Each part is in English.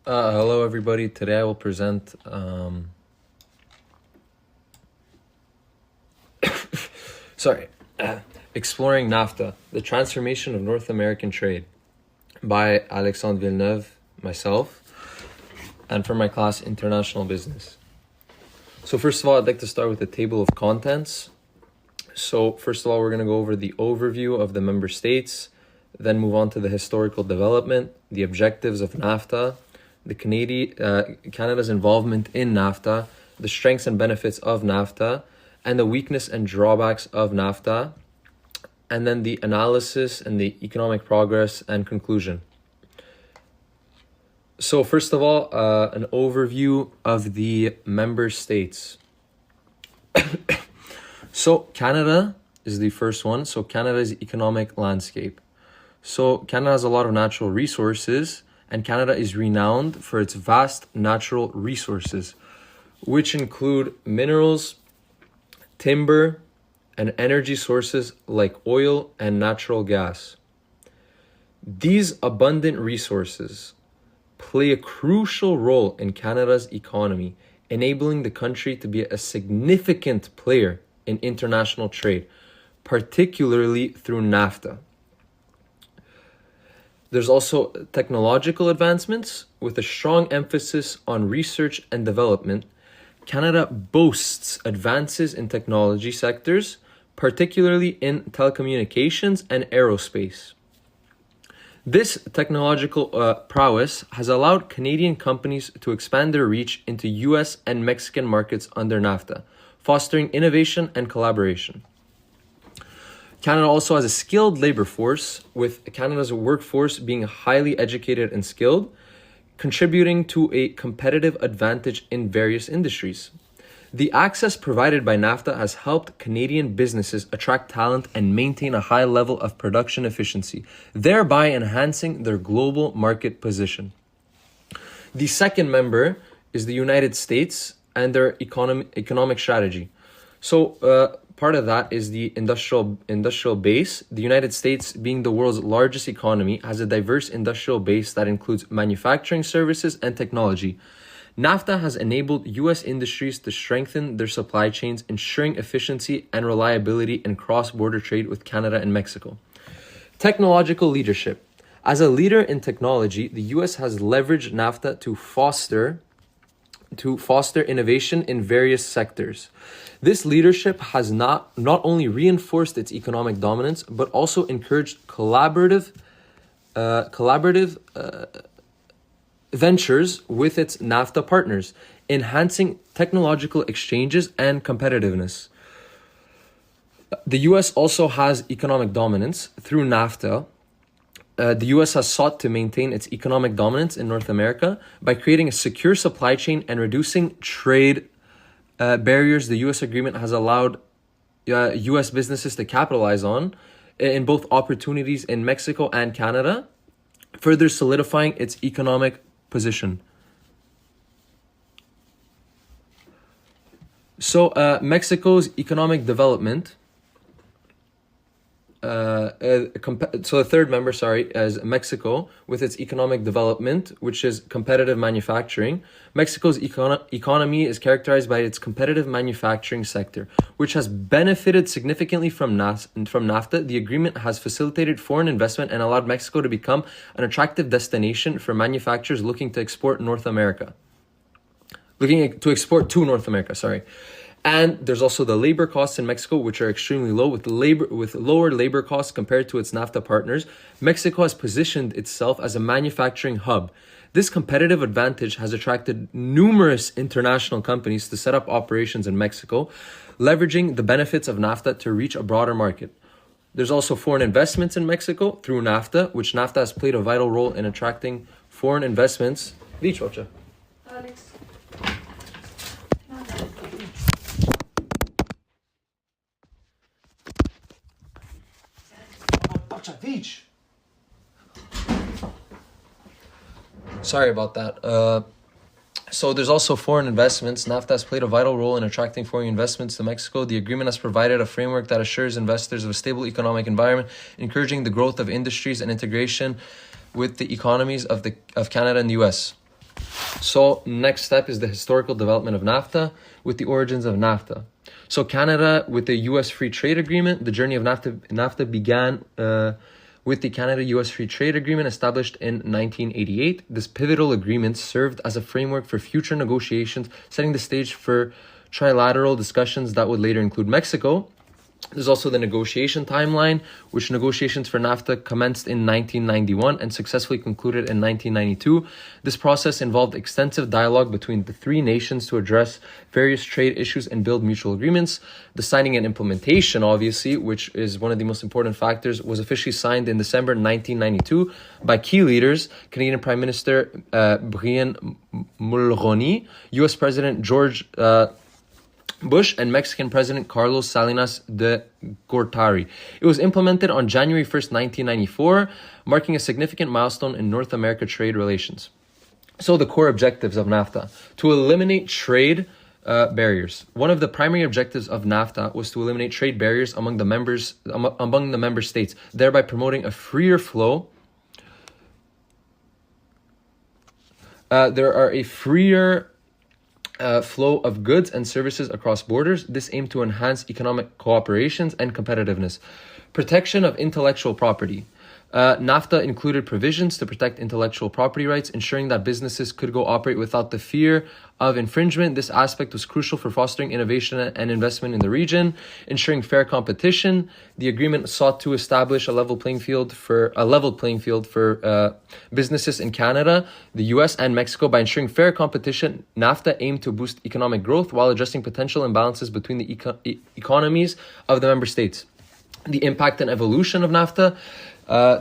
Hello, everybody. Today I will present sorry, Exploring NAFTA, the Transformation of North American Trade by Alexandre Villeneuve, myself, and for my class, International Business. So first of all, I'd like to start with the table of contents. So first of all, we're going to go over the overview of the member states, then move on to the historical development, the objectives of NAFTA, Canada's involvement in NAFTA, the strengths and benefits of NAFTA, and the weakness and drawbacks of NAFTA, and then the analysis and the economic progress and conclusion. So first of all, an overview of the member states. So Canada is the first one. So Canada's economic landscape. So Canada has a lot of natural resources, and Canada is renowned for its vast natural resources, which include minerals, timber, and energy sources like oil and natural gas. These abundant resources play a crucial role in Canada's economy, enabling the country to be a significant player in international trade, particularly through NAFTA. There's also technological advancements with a strong emphasis on research and development. Canada boasts advances in technology sectors, particularly in telecommunications and aerospace. This technological prowess has allowed Canadian companies to expand their reach into US and Mexican markets under NAFTA, fostering innovation and collaboration. Canada also has a skilled labor force, with Canada's workforce being highly educated and skilled, contributing to a competitive advantage in various industries. The access provided by NAFTA has helped Canadian businesses attract talent and maintain a high level of production efficiency, thereby enhancing their global market position. The second member is the United States and their economic strategy. So part of that is the industrial base. The United States, being the world's largest economy, has a diverse industrial base that includes manufacturing, services, and technology. NAFTA has enabled U.S. industries to strengthen their supply chains, ensuring efficiency and reliability in cross-border trade with Canada and Mexico. Technological leadership. As a leader in technology, the U.S. has leveraged NAFTA to foster innovation in various sectors. This leadership has not only reinforced its economic dominance, but also encouraged collaborative ventures with its NAFTA partners, enhancing technological exchanges and competitiveness. The U.S. also has economic dominance through NAFTA. The U.S. has sought to maintain its economic dominance in North America by creating a secure supply chain and reducing trade barriers. The U.S. agreement has allowed U.S. businesses to capitalize on in both opportunities in Mexico and Canada, further solidifying its economic position. So Mexico's economic development. So the third member, is Mexico with its economic development, which is competitive manufacturing. Mexico's economy is characterized by its competitive manufacturing sector, which has benefited significantly from NAFTA. The agreement has facilitated foreign investment and allowed Mexico to become an attractive destination for manufacturers looking to export to North America. And there's also the labor costs in Mexico, which are extremely low. With lower labor costs compared to its NAFTA partners, Mexico has positioned itself as a manufacturing hub. This competitive advantage has attracted numerous international companies to set up operations in Mexico, leveraging the benefits of NAFTA to reach a broader market. There's also foreign investments in Mexico through NAFTA, which NAFTA has played a vital role in attracting foreign investments. Alex. Sorry about that. So there's also foreign investments. NAFTA has played a vital role in attracting foreign investments to Mexico. The agreement has provided a framework that assures investors of a stable economic environment, encouraging the growth of industries and integration with the economies of Canada and the US. So next step is the historical development of NAFTA with the origins of NAFTA. So Canada, with the U.S. Free Trade Agreement, the journey of NAFTA began with the Canada-U.S. Free Trade Agreement established in 1988. This pivotal agreement served as a framework for future negotiations, setting the stage for trilateral discussions that would later include Mexico. There's also the negotiation timeline, which negotiations for NAFTA commenced in 1991 and successfully concluded in 1992. This process involved extensive dialogue between the three nations to address various trade issues and build mutual agreements. The signing and implementation, obviously, which is one of the most important factors, was officially signed in December 1992 by key leaders, Canadian Prime Minister Brian Mulroney, U.S. President George Bush, and Mexican President Carlos Salinas de Gortari. It was implemented on January 1st, 1994, marking a significant milestone in North America trade relations. So the core objectives of NAFTA: to eliminate trade barriers. One of the primary objectives of NAFTA was to eliminate trade barriers among the member states, thereby promoting a freer flow. There are a freer flow of goods and services across borders. This aimed to enhance economic cooperations and competitiveness. Protection of intellectual property. NAFTA included provisions to protect intellectual property rights, ensuring that businesses could go operate without the fear of infringement. This aspect was crucial for fostering innovation and investment in the region, ensuring fair competition. The agreement sought to establish a level playing field for businesses in Canada, the US, and Mexico. By ensuring fair competition, NAFTA aimed to boost economic growth while addressing potential imbalances between the economies of the member states. The impact and evolution of NAFTA.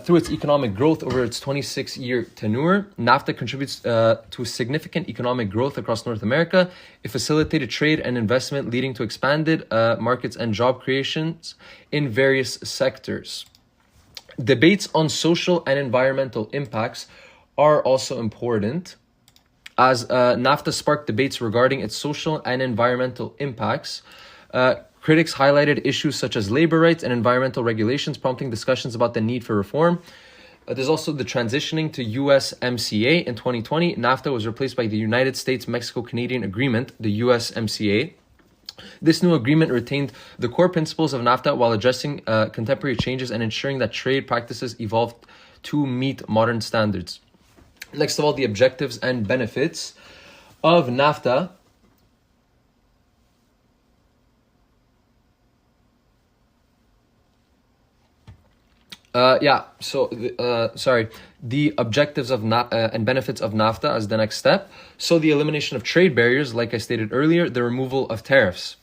Through its economic growth over its 26-year tenure, NAFTA contributes to significant economic growth across North America. It facilitated trade and investment, leading to expanded markets and job creations in various sectors. Debates on social and environmental impacts are also important, as NAFTA sparked debates regarding its social and environmental impacts. Critics highlighted issues such as labor rights and environmental regulations, prompting discussions about the need for reform. There's also the transitioning to USMCA in 2020. NAFTA was replaced by the United States-Mexico-Canadian Agreement, the USMCA. This new agreement retained the core principles of NAFTA while addressing contemporary changes and ensuring that trade practices evolved to meet modern standards. Next of all, the objectives and benefits of NAFTA. The objectives of and benefits of NAFTA as the next step. So the elimination of trade barriers, like I stated earlier, the removal of tariffs.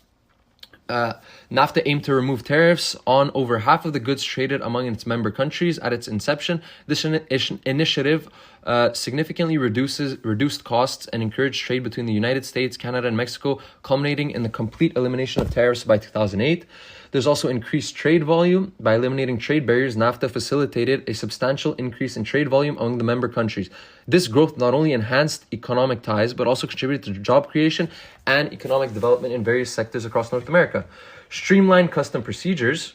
NAFTA aimed to remove tariffs on over half of the goods traded among its member countries at its inception. This initiative significantly reduced costs and encouraged trade between the United States, Canada, and Mexico, culminating in the complete elimination of tariffs by 2008. There's also increased trade volume. By eliminating trade barriers, NAFTA facilitated a substantial increase in trade volume among the member countries. This growth not only enhanced economic ties, but also contributed to job creation and economic development in various sectors across North America. Streamlined custom procedures,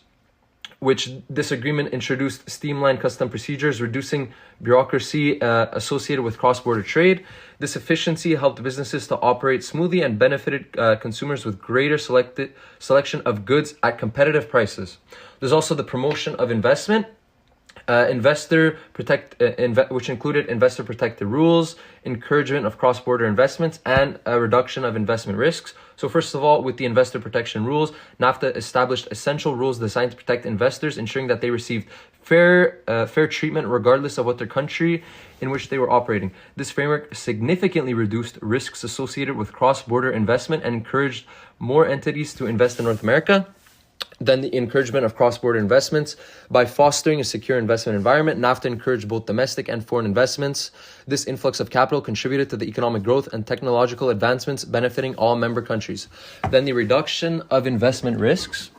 which this agreement introduced streamlined custom procedures, reducing bureaucracy associated with cross-border trade. This efficiency helped businesses to operate smoothly and benefited consumers with greater selection of goods at competitive prices. There's also the promotion of investment. Which included investor protected rules, encouragement of cross-border investments, and a reduction of investment risks. So first of all, with the investor protection rules, NAFTA established essential rules designed to protect investors, ensuring that they received fair treatment regardless of what their country in which they were operating. This framework significantly reduced risks associated with cross-border investment and encouraged more entities to invest in North America. Then the encouragement of cross-border investments. By fostering a secure investment environment, NAFTA encouraged both domestic and foreign investments. This influx of capital contributed to the economic growth and technological advancements benefiting all member countries. Then the reduction of investment risks.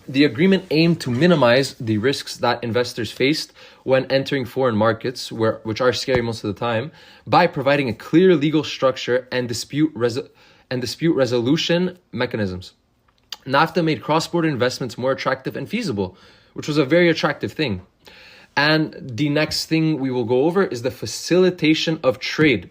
The agreement aimed to minimize the risks that investors faced when entering foreign markets, which are scary most of the time, by providing a clear legal structure and dispute resolution mechanisms. NAFTA made cross-border investments more attractive and feasible, which was a very attractive thing. And the next thing we will go over is the facilitation of trade.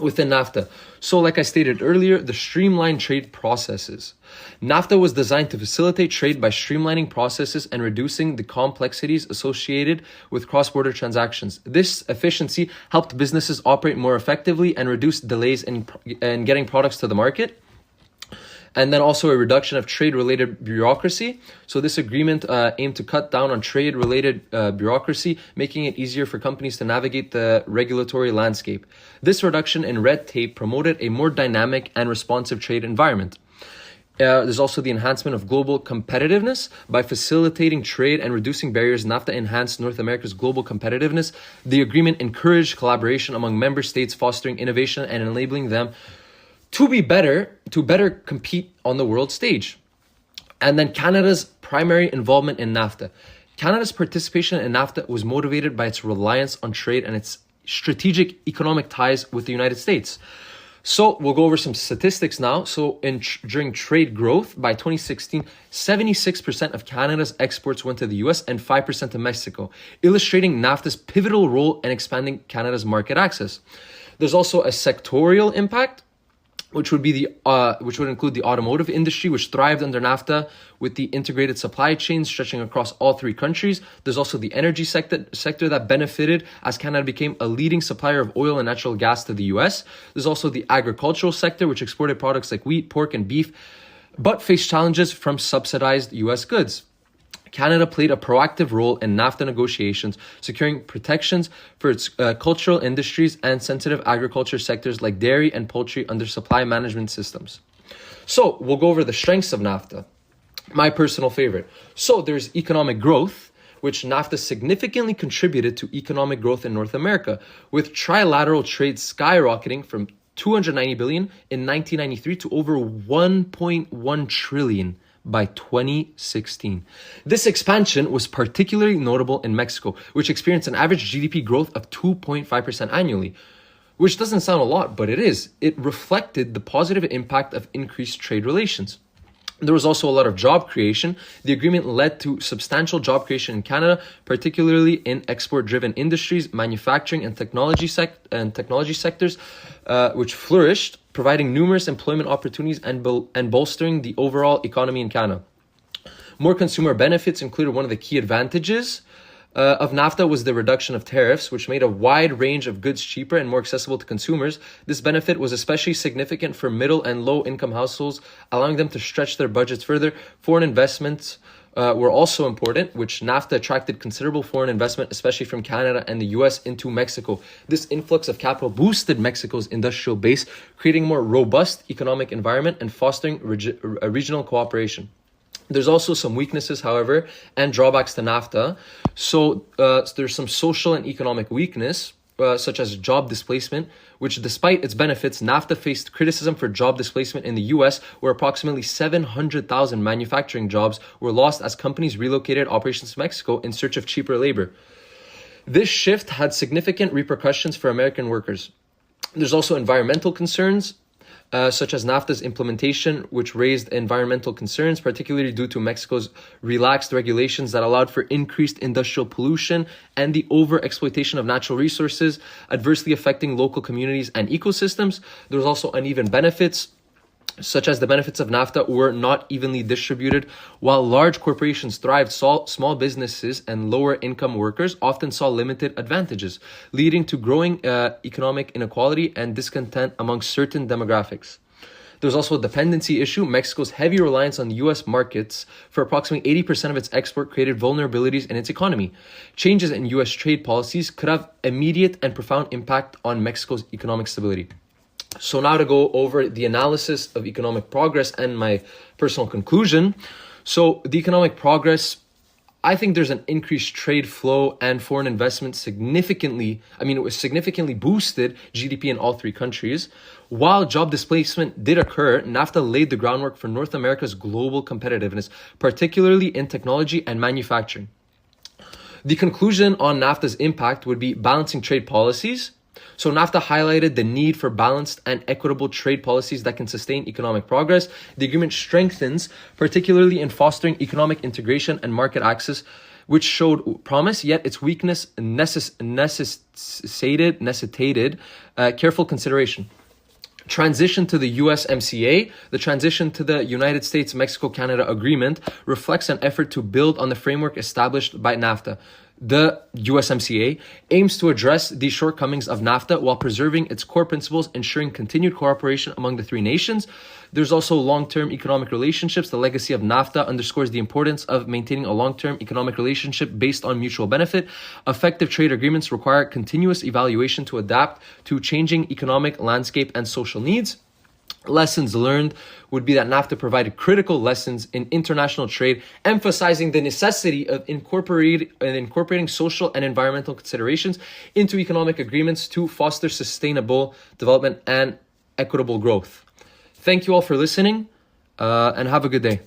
within NAFTA. So, like I stated earlier, the streamlined trade processes. NAFTA was designed to facilitate trade by streamlining processes and reducing the complexities associated with cross-border transactions. This efficiency helped businesses operate more effectively and reduce delays in getting products to the market. And then also a reduction of trade-related bureaucracy. So this agreement aimed to cut down on trade-related bureaucracy, making it easier for companies to navigate the regulatory landscape. This reduction in red tape promoted a more dynamic and responsive trade environment. There's also the enhancement of global competitiveness. By facilitating trade and reducing barriers, NAFTA enhanced North America's global competitiveness. The agreement encouraged collaboration among member states, fostering innovation and enabling them to better compete on the world stage. And then Canada's primary involvement in NAFTA. Canada's participation in NAFTA was motivated by its reliance on trade and its strategic economic ties with the United States. So we'll go over some statistics now. So during trade growth, by 2016, 76% of Canada's exports went to the US and 5% to Mexico, illustrating NAFTA's pivotal role in expanding Canada's market access. There's also a sectorial impact, which would include the automotive industry, which thrived under NAFTA with the integrated supply chain stretching across all three countries. There's also the energy sector that benefited as Canada became a leading supplier of oil and natural gas to the US. There's also the agricultural sector, which exported products like wheat, pork, and beef, but faced challenges from subsidized US goods. Canada played a proactive role in NAFTA negotiations, securing protections for its cultural industries and sensitive agriculture sectors like dairy and poultry under supply management systems. So we'll go over the strengths of NAFTA. My personal favorite. So there's economic growth, which NAFTA significantly contributed to economic growth in North America, with trilateral trade skyrocketing from $290 billion in 1993 to over $1.1 trillion by 2016. This expansion was particularly notable in Mexico, which experienced an average GDP growth of 2.5% annually, which doesn't sound a lot, but it is. It reflected the positive impact of increased trade relations. There was also a lot of job creation. The agreement led to substantial job creation in Canada, particularly in export-driven industries, manufacturing, and technology sectors, which flourished, providing numerous employment opportunities and bolstering the overall economy in Canada. More consumer benefits included one of the key advantages of NAFTA was the reduction of tariffs, which made a wide range of goods cheaper and more accessible to consumers. This benefit was especially significant for middle and low income households, allowing them to stretch their budgets further. Foreign investments were also important, which NAFTA attracted considerable foreign investment, especially from Canada and the US, into Mexico. This influx of capital boosted Mexico's industrial base, creating a more robust economic environment and fostering regional cooperation. There's also some weaknesses, however, and drawbacks to NAFTA. So there's some social and economic weakness, such as job displacement, which despite its benefits, NAFTA faced criticism for job displacement in the US, where approximately 700,000 manufacturing jobs were lost as companies relocated operations to Mexico in search of cheaper labor. This shift had significant repercussions for American workers. There's also environmental concerns, such as NAFTA's implementation, which raised environmental concerns, particularly due to Mexico's relaxed regulations that allowed for increased industrial pollution and the overexploitation of natural resources, adversely affecting local communities and ecosystems. There was also uneven benefits, such as the benefits of NAFTA were not evenly distributed. While large corporations thrived, small businesses and lower income workers often saw limited advantages, leading to growing economic inequality and discontent among certain demographics. There's also a dependency issue. Mexico's heavy reliance on the US markets for approximately 80% of its export created vulnerabilities in its economy. Changes in US trade policies could have immediate and profound impact on Mexico's economic stability. So now to go over the analysis of economic progress and my personal conclusion. So the economic progress, I think there's an increased trade flow and foreign investment it was significantly boosted GDP in all three countries. While job displacement did occur, NAFTA laid the groundwork for North America's global competitiveness, particularly in technology and manufacturing. The conclusion on NAFTA's impact would be balancing trade policies. So NAFTA highlighted the need for balanced and equitable trade policies that can sustain economic progress. The agreement strengthens, particularly in fostering economic integration and market access, which showed promise, yet its weakness necessitated careful consideration. Transition to the USMCA, the transition to the United States-Mexico-Canada Agreement reflects an effort to build on the framework established by NAFTA. The USMCA aims to address the shortcomings of NAFTA while preserving its core principles, ensuring continued cooperation among the three nations. There's also long-term economic relationships. The legacy of NAFTA underscores the importance of maintaining a long-term economic relationship based on mutual benefit. Effective trade agreements require continuous evaluation to adapt to changing economic landscape and social needs. Lessons learned would be that NAFTA provided critical lessons in international trade, emphasizing the necessity of incorporating social and environmental considerations into economic agreements to foster sustainable development and equitable growth. Thank you all for listening, and have a good day.